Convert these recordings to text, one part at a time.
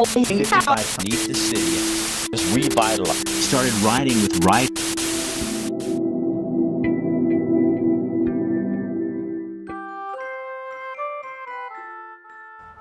55 beneath the city, was revitalized. Started riding with ride.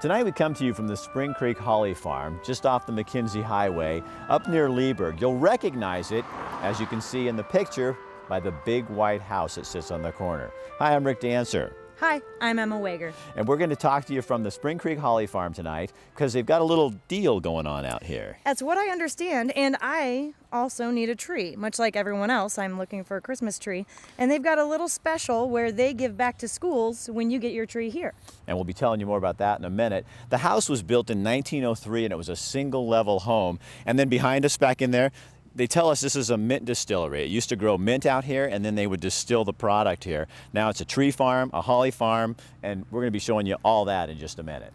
Tonight we come to you from the Spring Creek Holly Farm, just off the McKenzie Highway, up near Leesburg. You'll recognize it, as you can see in the picture, by the big white house that sits on the corner. Hi, I'm Rick Dancer. Hi, I'm Emma Wager. And we're going to talk to you from the Spring Creek Holly Farm tonight because they've got a little deal going on out here. That's what I understand, and I also need a tree. Much like everyone else, I'm looking for a Christmas tree. And they've got a little special where they give back to schools when you get your tree here. And we'll be telling you more about that in a minute. The house was built in 1903 and it was a single level home. And then behind us back in there, they tell us this is a mint distillery. It used to grow mint out here and then they would distill the product here. Now it's a tree farm, a holly farm, and we're going to be showing you all that in just a minute.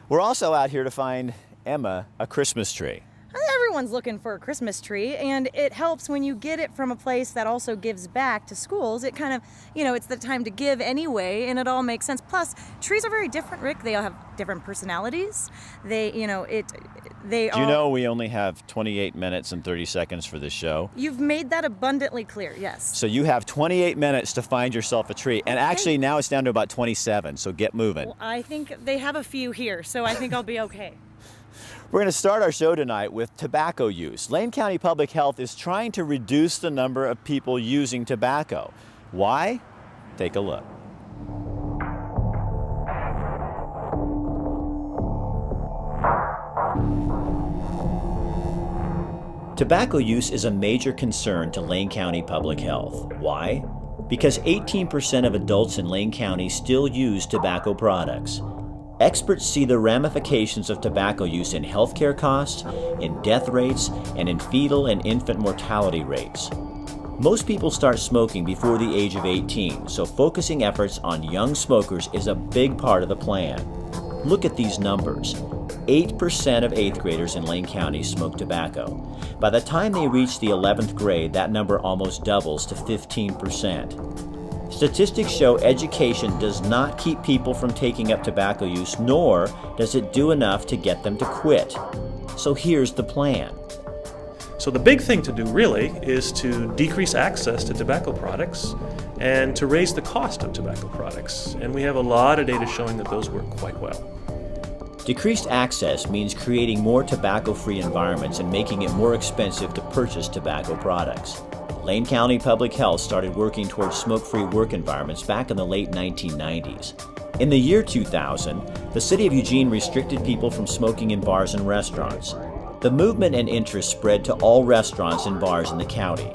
We're also out here to find Emma a Christmas tree. Everyone's looking for a Christmas tree, and it helps when you get it from a place that also gives back to schools. It kind of, it's the time to give anyway, and it all makes sense. Plus, trees are very different, Rick. They all have different personalities. Do you know we only have 28 minutes and 30 seconds for this show? You've made that abundantly clear, yes. So you have 28 minutes to find yourself a tree, and actually now it's down to about 27, so get moving. Well, I think they have a few here, so I think I'll be okay. We're going to start our show tonight with tobacco use. Lane County Public Health is trying to reduce the number of people using tobacco. Why? Take a look. Tobacco use is a major concern to Lane County Public Health. Why? Because 18% of adults in Lane County still use tobacco products. Experts see the ramifications of tobacco use in healthcare costs, in death rates, and in fetal and infant mortality rates. Most people start smoking before the age of 18, so focusing efforts on young smokers is a big part of the plan. Look at these numbers. 8% of 8th graders in Lane County smoke tobacco. By the time they reach the 11th grade, that number almost doubles to 15%. Statistics show education does not keep people from taking up tobacco use, nor does it do enough to get them to quit. So here's the plan. So the big thing to do really is to decrease access to tobacco products and to raise the cost of tobacco products. And we have a lot of data showing that those work quite well. Decreased access means creating more tobacco-free environments and making it more expensive to purchase tobacco products. Lane County Public Health started working towards smoke-free work environments back in the late 1990s. In the year 2000, the city of Eugene restricted people from smoking in bars and restaurants. The movement and interest spread to all restaurants and bars in the county.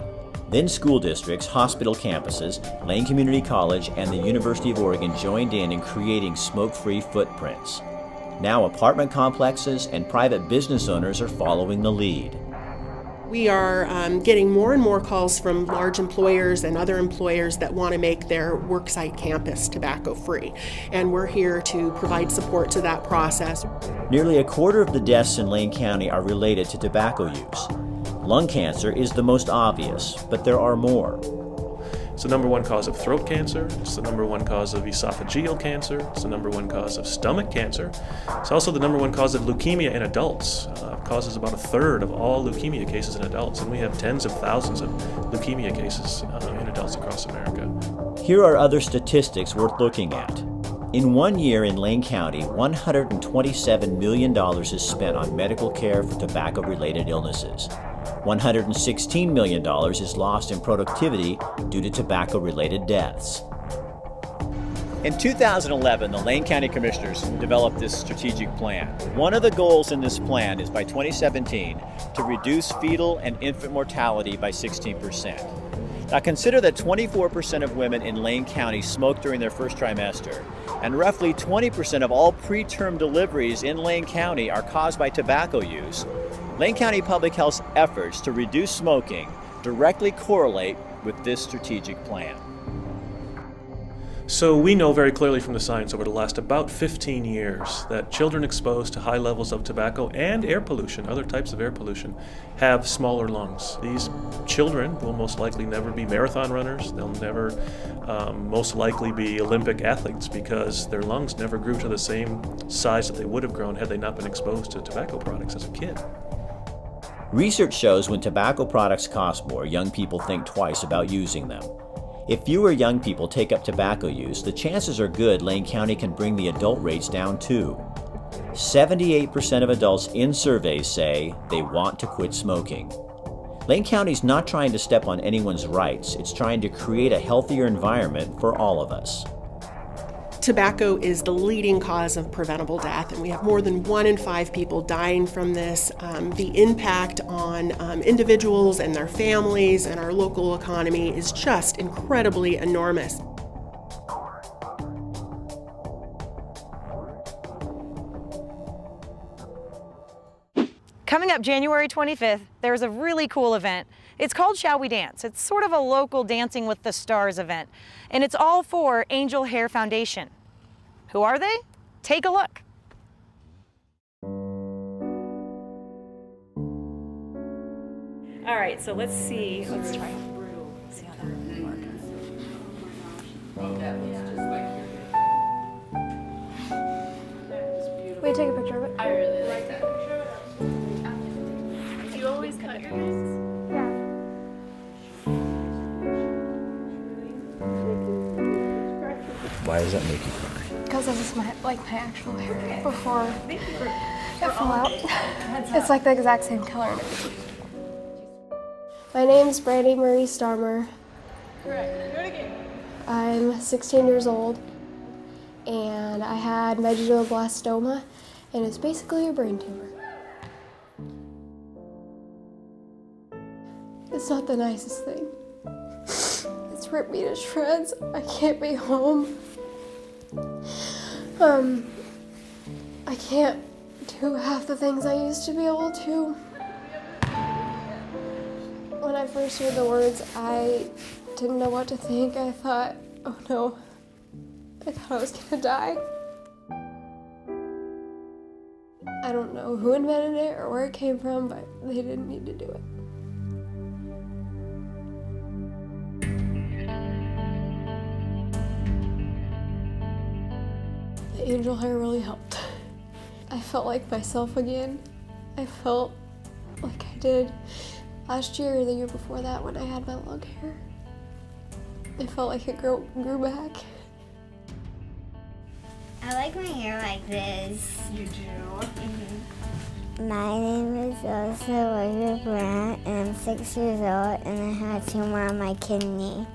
Then school districts, hospital campuses, Lane Community College, and the University of Oregon joined in creating smoke-free footprints. Now apartment complexes and private business owners are following the lead. We are getting more and more calls from large employers and other employers that want to make their worksite campus tobacco-free, and we're here to provide support to that process. Nearly a quarter of the deaths in Lane County are related to tobacco use. Lung cancer is the most obvious, but there are more. It's the number one cause of throat cancer, it's the number one cause of esophageal cancer, it's the number one cause of stomach cancer. It's also the number one cause of leukemia in adults. It causes about a third of all leukemia cases in adults, and we have tens of thousands of leukemia cases in adults across America. Here are other statistics worth looking at. In 1 year in Lane County, $127 million is spent on medical care for tobacco-related illnesses. $116 million is lost in productivity due to tobacco-related deaths. In 2011, the Lane County Commissioners developed this strategic plan. One of the goals in this plan is by 2017 to reduce fetal and infant mortality by 16%. Now consider that 24% of women in Lane County smoke during their first trimester, and roughly 20% of all preterm deliveries in Lane County are caused by tobacco use. Lane County Public Health's efforts to reduce smoking directly correlate with this strategic plan. So we know very clearly from the science over the last about 15 years that children exposed to high levels of tobacco and air pollution, other types of air pollution, have smaller lungs. These children will most likely never be marathon runners. They'll never most likely be Olympic athletes because their lungs never grew to the same size that they would have grown had they not been exposed to tobacco products as a kid. Research shows when tobacco products cost more, young people think twice about using them. If fewer young people take up tobacco use, the chances are good Lane County can bring the adult rates down too. 78% of adults in surveys say they want to quit smoking. Lane County's not trying to step on anyone's rights, it's trying to create a healthier environment for all of us. Tobacco is the leading cause of preventable death, and we have more than 1 in 5 people dying from this. The impact on individuals and their families and our local economy is just incredibly enormous. Coming up January 25th, there's a really cool event. It's called Shall We Dance? It's sort of a local Dancing with the Stars event, and it's all for Angel Hair Foundation. Who are they? Take a look. All right, so let's see. Let's try. See how that will work. Wait, take a picture of it. I really like that. Do you always cut yours? Yeah. Why does that make you cry? Because this is my actual hair before it fell out. It's like the exact same color and everything. My name's Brandy Marie Starmer. Correct. Do it again. I'm 16 years old, and I had medulloblastoma, and it's basically a brain tumor. It's not the nicest thing. It's ripped me to shreds. I can't be home. I can't do half the things I used to be able to. When I first heard the words, I didn't know what to think. I thought, oh no, I thought I was gonna die. I don't know who invented it or where it came from, but they didn't need to do it. The angel hair really helped. I felt like myself again. I felt like I did last year or the year before that when I had my long hair. I felt like it grew back. I like my hair like this. You do? Mm-hmm. My name is Elsa Brandt, and I'm 6 years old, and I had a tumor on my kidney.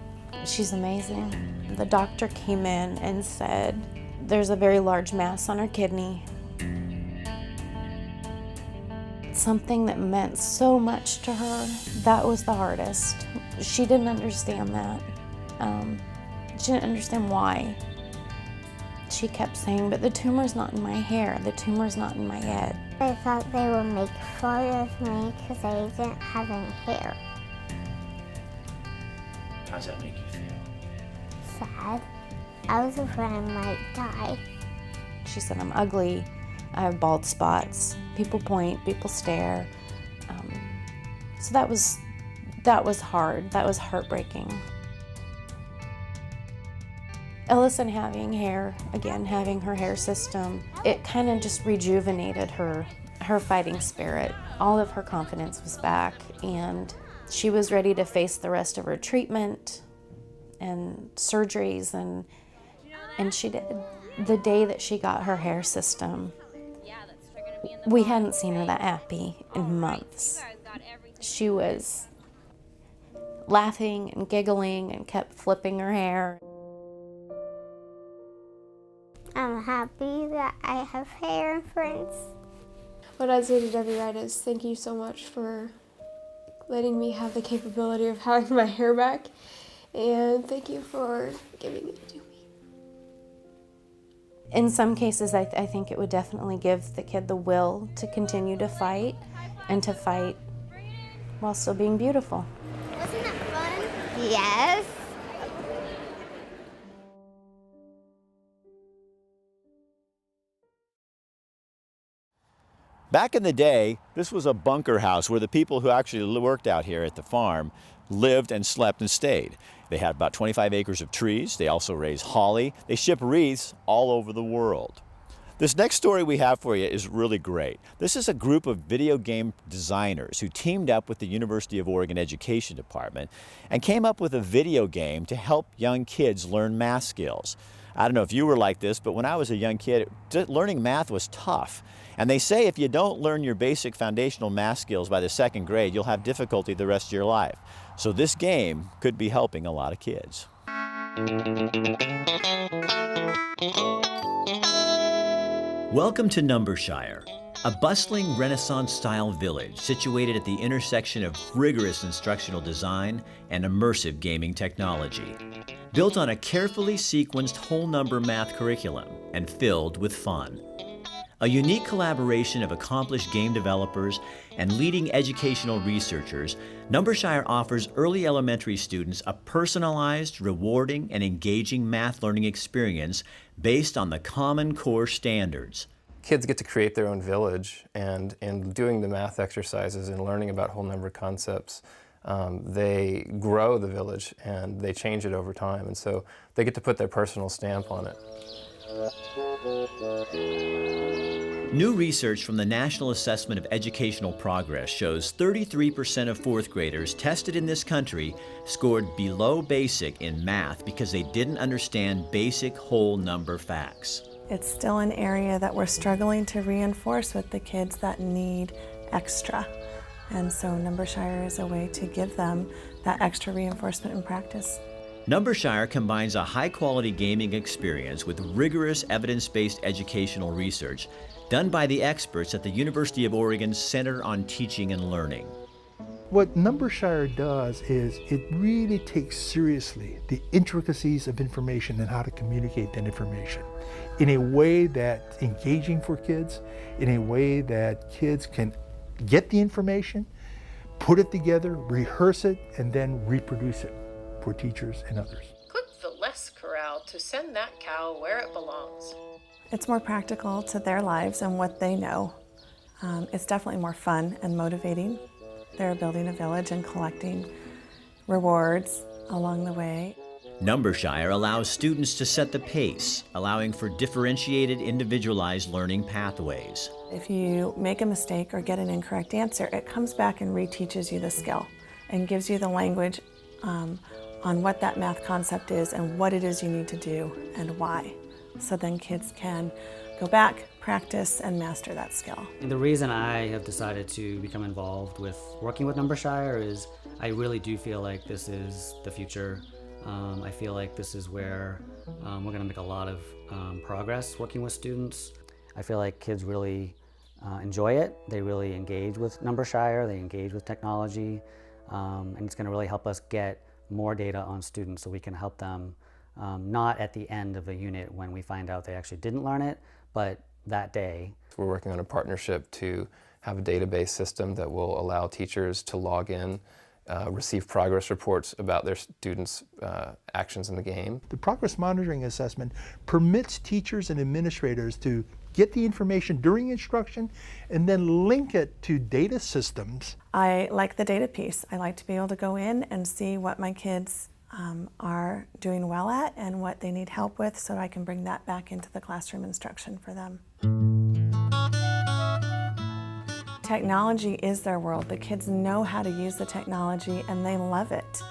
She's amazing. The doctor came in and said, there's a very large mass on her kidney. Something that meant so much to her, that was the hardest. She didn't understand that. She didn't understand why. She kept saying, but the tumor's not in my hair, the tumor's not in my head. I thought they would make fun of me because I didn't have any hair. How does that make you feel? Sad. I was afraid I might die. She said, I'm ugly, I have bald spots, people point, people stare. So that was hard, that was heartbreaking. Ellison having hair, again, having her hair system, it kind of just rejuvenated her fighting spirit. All of her confidence was back, and she was ready to face the rest of her treatment and surgeries, and she did. The day that she got her hair system, we hadn't seen her that happy in months. She was laughing and giggling and kept flipping her hair. I'm happy that I have hair and friends. What I'd say to Debbie Wright is thank you so much for letting me have the capability of having my hair back, and thank you for giving it to me. In some cases, I think it would definitely give the kid the will to continue to fight, and to fight while still being beautiful. Wasn't that fun? Yes. Back in the day, this was a bunker house where the people who actually worked out here at the farm lived and slept and stayed. They had about 25 acres of trees. They also raise holly. They ship wreaths all over the world. This next story we have for you is really great. This is a group of video game designers who teamed up with the University of Oregon Education Department and came up with a video game to help young kids learn math skills. I don't know if you were like this, but when I was a young kid, learning math was tough. And they say if you don't learn your basic foundational math skills by the 2nd grade, you'll have difficulty the rest of your life. So this game could be helping a lot of kids. Welcome to Numbershire, a bustling Renaissance-style village situated at the intersection of rigorous instructional design and immersive gaming technology. Built on a carefully sequenced whole number math curriculum and filled with fun. A unique collaboration of accomplished game developers and leading educational researchers, Numbershire offers early elementary students a personalized, rewarding, and engaging math learning experience based on the Common Core standards. Kids get to create their own village, and in doing the math exercises and learning about whole number concepts, they grow the village and they change it over time, and so they get to put their personal stamp on it. New research from the National Assessment of Educational Progress shows 33% of 4th graders tested in this country scored below basic in math because they didn't understand basic whole number facts. It's still an area that we're struggling to reinforce with the kids that need extra. And so Numbershire is a way to give them that extra reinforcement and practice. Numbershire combines a high-quality gaming experience with rigorous evidence-based educational research done by the experts at the University of Oregon's Center on Teaching and Learning. What Numbershire does is it really takes seriously the intricacies of information and how to communicate that information in a way that's engaging for kids, in a way that kids can get the information, put it together, rehearse it, and then reproduce it for teachers and others. Click the less corral to send that cow where it belongs. It's more practical to their lives and what they know. It's definitely more fun and motivating. They're building a village and collecting rewards along the way. Numbershire allows students to set the pace, allowing for differentiated, individualized learning pathways. If you make a mistake or get an incorrect answer, it comes back and reteaches you the skill and gives you the language on what that math concept is and what it is you need to do and why. So then kids can go back, practice, and master that skill. And the reason I have decided to become involved with working with Numbershire is I really do feel like this is the future. I feel like this is where we're going to make a lot of progress working with students. I feel like kids really enjoy it. They really engage with Numbershire. They engage with technology. And it's going to really help us get more data on students so we can help them not at the end of the unit when we find out they actually didn't learn it, but that day. We're working on a partnership to have a database system that will allow teachers to log in, receive progress reports about their students' actions in the game. The progress monitoring assessment permits teachers and administrators to get the information during instruction and then link it to data systems. I like the data piece. I like to be able to go in and see what my kids are doing well at and what they need help with so I can bring that back into the classroom instruction for them. Technology is their world. The kids know how to use the technology and they love it.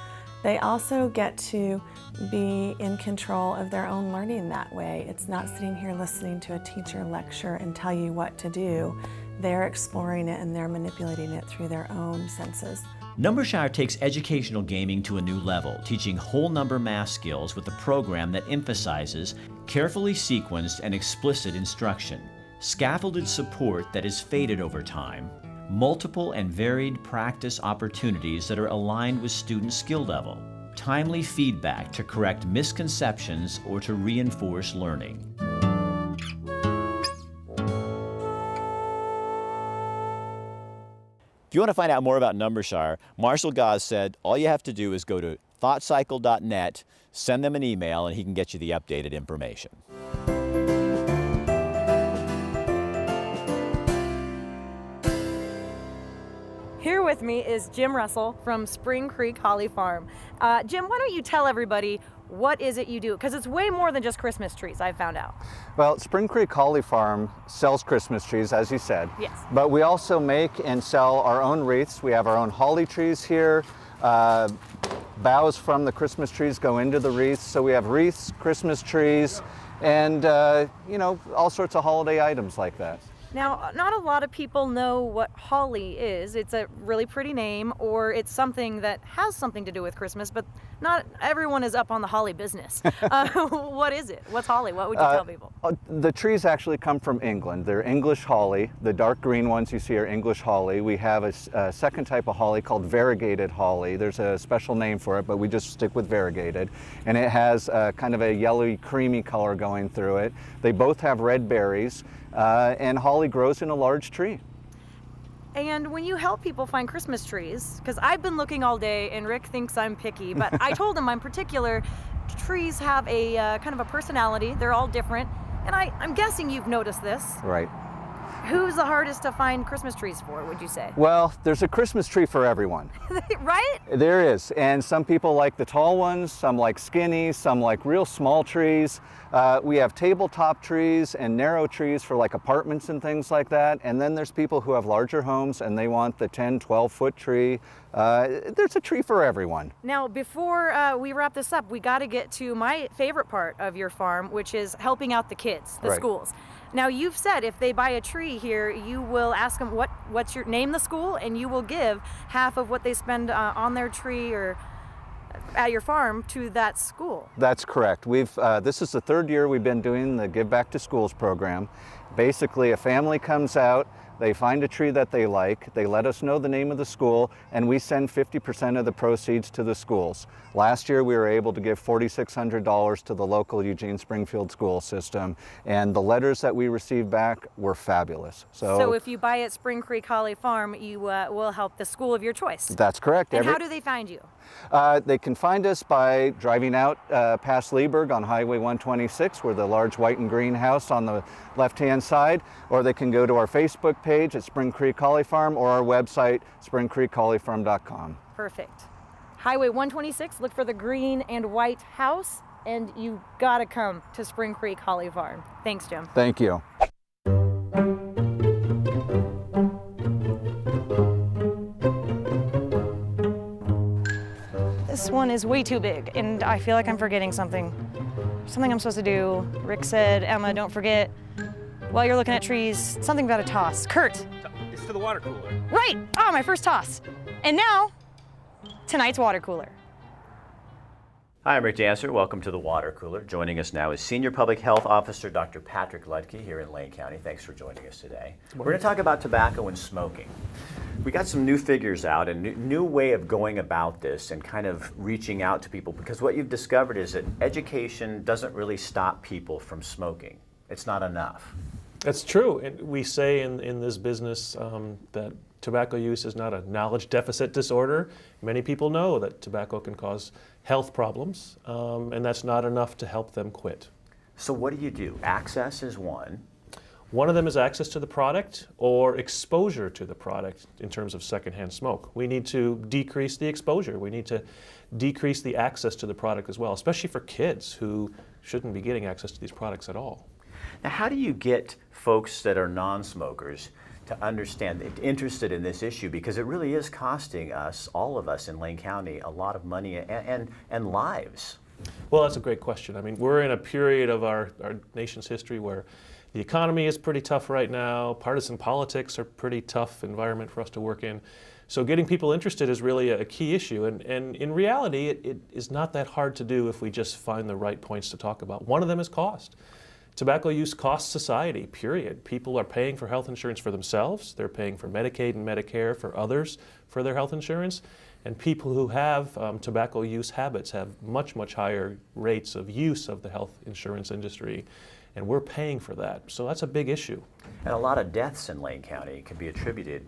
They also get to be in control of their own learning that way. It's not sitting here listening to a teacher lecture and tell you what to do. They're exploring it and they're manipulating it through their own senses. Numbershire takes educational gaming to a new level, teaching whole number math skills with a program that emphasizes carefully sequenced and explicit instruction, scaffolded support that is faded over time, multiple and varied practice opportunities that are aligned with student skill level, timely feedback to correct misconceptions or to reinforce learning. If you want to find out more about Numbershire, Marshall Gause said all you have to do is go to thoughtcycle.net, send them an email, and he can get you the updated information. Here with me is Jim Russell from Spring Creek Holly Farm. Jim, why don't you tell everybody what is it you do? Because it's way more than just Christmas trees, I've found out. Well, Spring Creek Holly Farm sells Christmas trees, as you said. Yes. But we also make and sell our own wreaths. We have our own holly trees here. Boughs from the Christmas trees go into the wreaths. So we have wreaths, Christmas trees, and you know, all sorts of holiday items like that. Now, not a lot of people know what holly is. It's a really pretty name, or it's something that has something to do with Christmas, but not everyone is up on the holly business. What is it? What's holly? What would you tell people? The trees actually come from England. They're English holly. The dark green ones you see are English holly. We have a second type of holly called variegated holly. There's a special name for it, but we just stick with variegated. And it has kind of a yellowy, creamy color going through it. They both have red berries. And holly grows in a large tree. And when you help people find Christmas trees, because I've been looking all day and Rick thinks I'm picky, but I told him I'm particular. Trees have a kind of a personality. They're all different. And I'm guessing you've noticed this. Right. Who's the hardest to find Christmas trees for, would you say? Well, there's a Christmas tree for everyone. Right? There is. And some people like the tall ones, some like skinny, some like real small trees. We have tabletop trees and narrow trees for like apartments and things like that. And then there's people who have larger homes and they want the 10, 12-foot tree. There's a tree for everyone. Now, before we wrap this up, we got to get to my favorite part of your farm, which is helping out the kids, the schools. Now, you've said if they buy a tree here, you will ask them what's your name, the school, and you will give half of what they spend on their tree or at your farm to that school. That's correct. This is the third year we've been doing the Give Back to Schools program. Basically, a family comes out, they find a tree that they like, they let us know the name of the school, and we send 50% of the proceeds to the schools. Last year we were able to give $4,600 to the local Eugene Springfield school system, and the letters that we received back were fabulous. So if you buy at Spring Creek Holly Farm, you will help the school of your choice. That's correct. And how do they find you? They can find us by driving out past Leeburg on Highway 126, where the large white and green house on the left-hand side, or they can go to our Facebook page at Spring Creek Holly Farm or our website, springcreekhollyfarm.com. Perfect. Highway 126, look for the green and white house, and you gotta come to Spring Creek Holly Farm. Thanks, Jim. Thank you. This one is way too big, and I feel like I'm forgetting something. Something I'm supposed to do. Rick said, Emma, don't forget, while you're looking at trees, something about a toss. Kurt. It's to the water cooler. Right! Oh, my first toss. And now, tonight's water cooler. Hi, I'm Rick Dancer. Welcome to the Water Cooler. Joining us now is Senior Public Health Officer Dr. Patrick Ludke here in Lane County. Thanks for joining us today. We're going to talk about tobacco and smoking. We got some new figures out and new way of going about this and kind of reaching out to people, because what you've discovered is that education doesn't really stop people from smoking. It's not enough. That's true. And we say in this business that tobacco use is not a knowledge deficit disorder. Many people know that tobacco can cause health problems, and that's not enough to help them quit. So what do? Access is one. One of them is access to the product or exposure to the product in terms of secondhand smoke. We need to decrease the exposure. We need to decrease the access to the product as well, especially for kids who shouldn't be getting access to these products at all. Now, how do you get folks that are non-smokers to understand, interested in this issue? Because it really is costing us, all of us in Lane County, a lot of money and lives. Well, that's a great question. I mean, we're in a period of our nation's history where the economy is pretty tough right now. Partisan politics are pretty tough environment for us to work in. So getting people interested is really a key issue. And in reality, it is not that hard to do if we just find the right points to talk about. One of them is cost. Tobacco use costs society, period. People are paying for health insurance for themselves. They're paying for Medicaid and Medicare for others for their health insurance. And people who have tobacco use habits have much, much higher rates of use of the health insurance industry. And we're paying for that. So that's a big issue. And a lot of deaths in Lane County can be attributed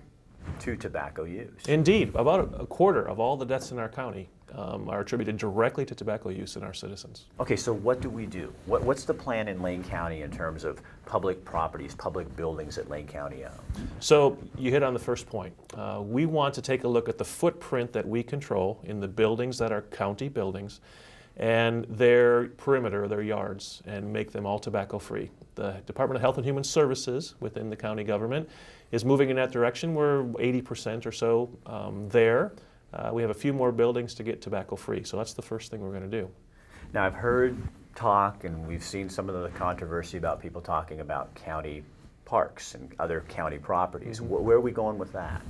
to tobacco use. Indeed. About a quarter of all the deaths in our county are attributed directly to tobacco use in our citizens. Okay, so what do we do? What's the plan in Lane County in terms of public properties, public buildings that Lane County owns? So you hit on the first point. We want to take a look at the footprint that we control in the buildings that are county buildings and their perimeter, their yards, and make them all tobacco free. The Department of Health and Human Services within the county government is moving in that direction. We're 80% or so there. We have a few more buildings to get tobacco free, so that's the first thing we're going to do. Now, I've heard talk, and we've seen some of the controversy about people talking about county parks and other county properties. Where are we going with that?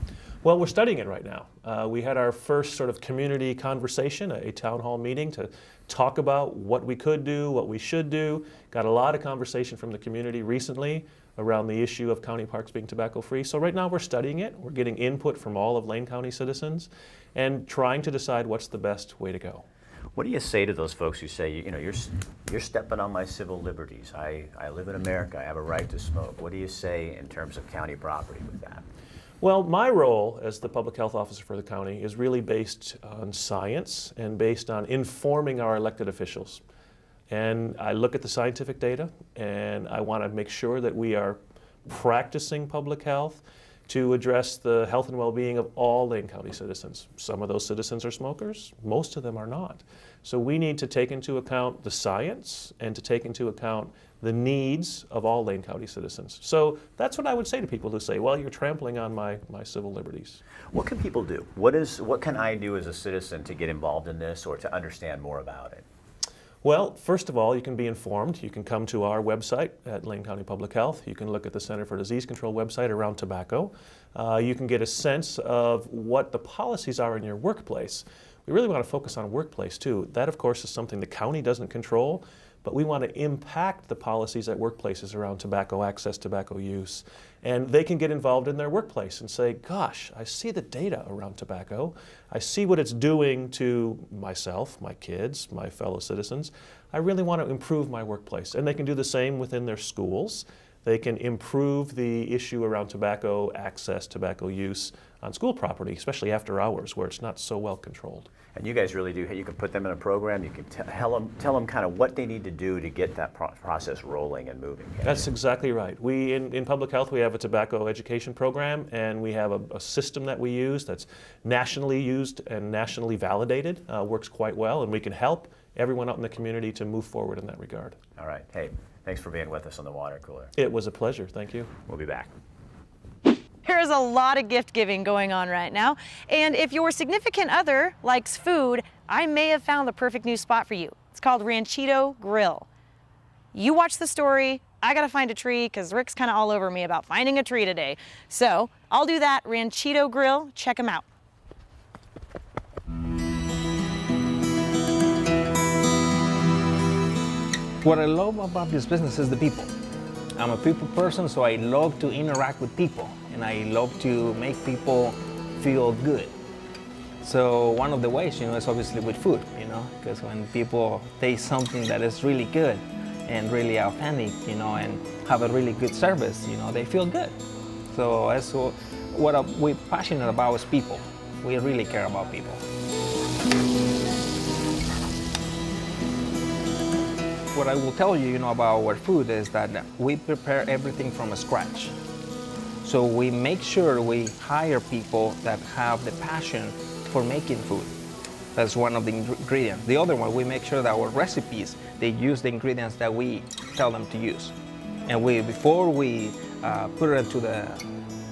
Well, we're studying it right now. We had our first sort of community conversation, a town hall meeting to talk about what we could do, what we should do. Got a lot of conversation from the community recently around the issue of county parks being tobacco free. So right now we're studying it. We're getting input from all of Lane County citizens and trying to decide what's the best way to go. What do you say to those folks who say, you know, you're stepping on my civil liberties. I live in America. I have a right to smoke. What do you say in terms of county property with that? Well, my role as the public health officer for the county is really based on science and based on informing our elected officials. And I look at the scientific data, and I want to make sure that we are practicing public health to address the health and well-being of all Lane County citizens. Some of those citizens are smokers, most of them are not. So we need to take into account the science and to take into account the needs of all Lane County citizens. So that's what I would say to people who say, well, you're trampling on my civil liberties. What can people do? What can I do as a citizen to get involved in this or to understand more about it? Well, first of all, you can be informed. You can come to our website at Lane County Public Health. You can look at the Center for Disease Control website around tobacco. You can get a sense of what the policies are in your workplace. We really want to focus on workplace too. That, of course, is something the county doesn't control, but we want to impact the policies at workplaces around tobacco access, tobacco use. And they can get involved in their workplace and say, gosh, I see the data around tobacco. I see what it's doing to myself, my kids, my fellow citizens. I really want to improve my workplace. And they can do the same within their schools. They can improve the issue around tobacco access, tobacco use on school property, especially after hours where it's not so well controlled. And you guys really do, you can put them in a program, you can tell them kind of what they need to do to get that process rolling and moving. That's exactly right. We, in public health, we have a tobacco education program, and we have a system that we use that's nationally used and nationally validated, works quite well, and we can help everyone out in the community to move forward in that regard. All right. Hey, thanks for being with us on the Water Cooler. It was a pleasure. Thank you. We'll be back. There's a lot of gift giving going on right now. And if your significant other likes food, I may have found the perfect new spot for you. It's called Ranchito Grill. You watch the story. I gotta find a tree because Rick's kind of all over me about finding a tree today. So I'll do that. Ranchito Grill, check them out. What I love about this business is the people. I'm a people person, so I love to interact with people, and I love to make people feel good. So one of the ways, is obviously with food, because when people taste something that is really good and really authentic, and have a really good service, they feel good. So that's what we're passionate about is people. We really care about people. What I will tell you, about our food is that we prepare everything from scratch. So we make sure we hire people that have the passion for making food. That's one of the ingredients. The other one, we make sure that our recipes, they use the ingredients that we tell them to use. And before we put it into the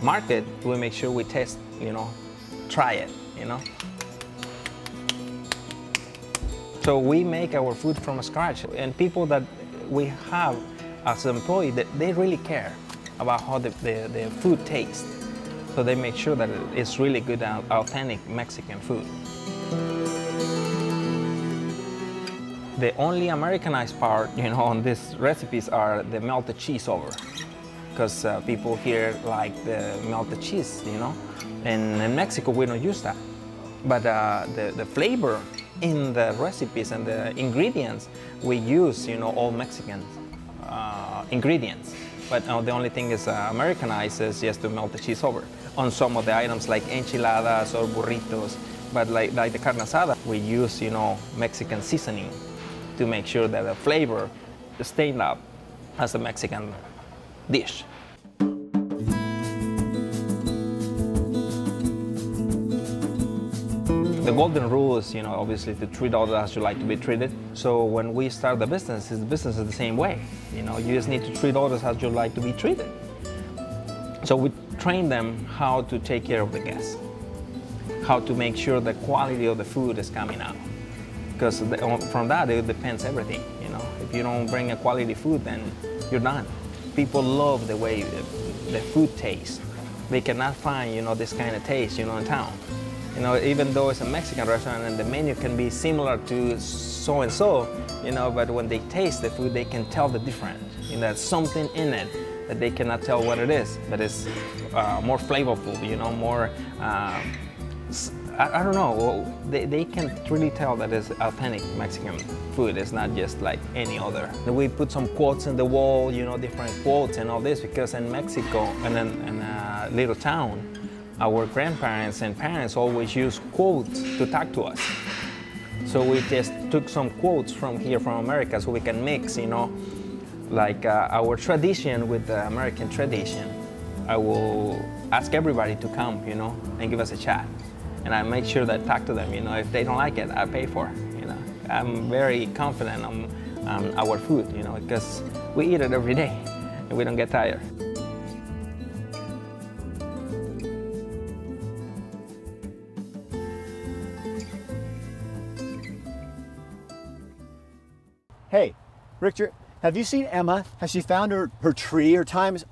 market, we make sure we test, try it, So we make our food from scratch, and people that we have as employees, they really care about how the food tastes. So they make sure that it's really good, authentic Mexican food. The only Americanized part, on these recipes are the melted cheese over, because people here like the melted cheese, And in Mexico we don't use that, but the flavor in the recipes and the ingredients, we use, all Mexican ingredients. But the only thing is Americanized is just to melt the cheese over. On some of the items like enchiladas or burritos, But like the carne asada, we use, Mexican seasoning to make sure that the flavor stays up as a Mexican dish. The golden rule is, obviously to treat others as you like to be treated. So when we start the business is the same way. You just need to treat others as you like to be treated. So we train them how to take care of the guests, how to make sure the quality of the food is coming out. Because from that, it depends everything. If you don't bring a quality food, then you're done. People love the way the food tastes. They cannot find, this kind of taste, in town. Even though it's a Mexican restaurant and the menu can be similar to so-and-so, but when they taste the food, they can tell the difference. There's something in it that they cannot tell what it is, but it's more flavorful, more, I don't know, they can really tell that it's authentic Mexican food. It's not just like any other. We put some quotes in the wall, different quotes and all this, because in Mexico, and in a little town, our grandparents and parents always use quotes to talk to us. So we just took some quotes from America so we can mix, like our tradition with the American tradition. I will ask everybody to come, and give us a chat. And I make sure that I talk to them, if they don't like it, I pay for it, I'm very confident on our food, because we eat it every day and we don't get tired. Hey, Richter, have you seen Emma? Has she found her tree or times?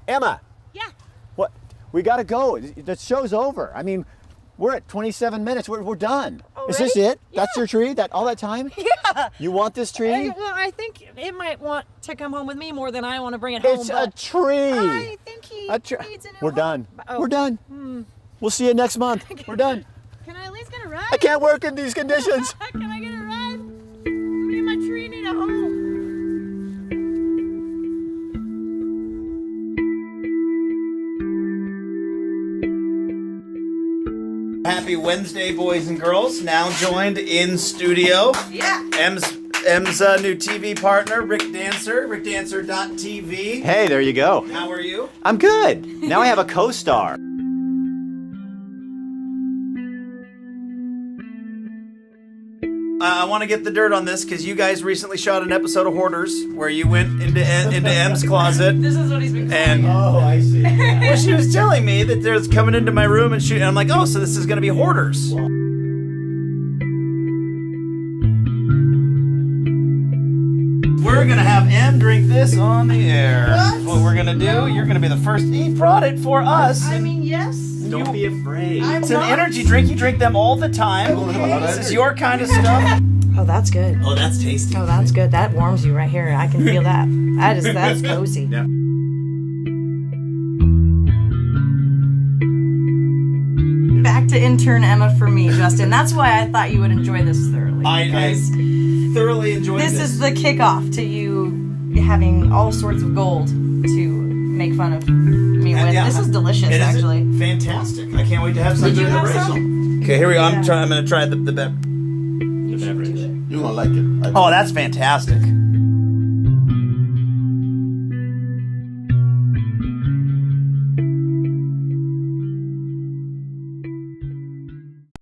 Emma! Yeah. What? We gotta go. The show's over. I mean, we're at 27 minutes. We're done. Already? Is this it? Yeah. That's your tree? All that time? Yeah. You want this tree? Well, I think it might want to come home with me more than I want to bring it home. It's a tree. I think he needs a new We're home. done. Oh. We're done. We'll see you next month. We're done. Can I at least get a ride? I can't work in these conditions. Can I get a ride? Me and my tree need a home. Happy Wednesday, boys and girls. Now joined in studio. Yeah. M's new TV partner, Rick Dancer, rickdancer.tv. Hey, there you go. How are you? I'm good. Now I have a co-star. I want to get the dirt on this because you guys recently shot an episode of Hoarders where you went into M's closet. This is what he's been calling. Oh, I see. Well, she was telling me that there's coming into my room and shooting. I'm like, oh, so this is going to be Hoarders. We're going to have M drink this on the air. That's what we're going to do. You're going to be the first. He brought it for us. I mean, yes. Don't be afraid. I'm It's not. an energy drink. You drink them all the time. Okay. This is your kind of stuff. Oh, that's good. Oh, that's tasty. Oh, that's good. That warms you right here. I can feel that. That's cozy. Yeah. Back to intern Emma for me, Justin. That's why I thought you would enjoy this thoroughly. I thoroughly enjoyed this. This is the kickoff to you having all sorts of gold to make fun of me with. Yeah. This is delicious, It is actually. Fantastic. I can't wait to have some. Did you have original. some? Okay, here we go. I'm going to try the beverage. You're gonna like it. Oh, that's fantastic.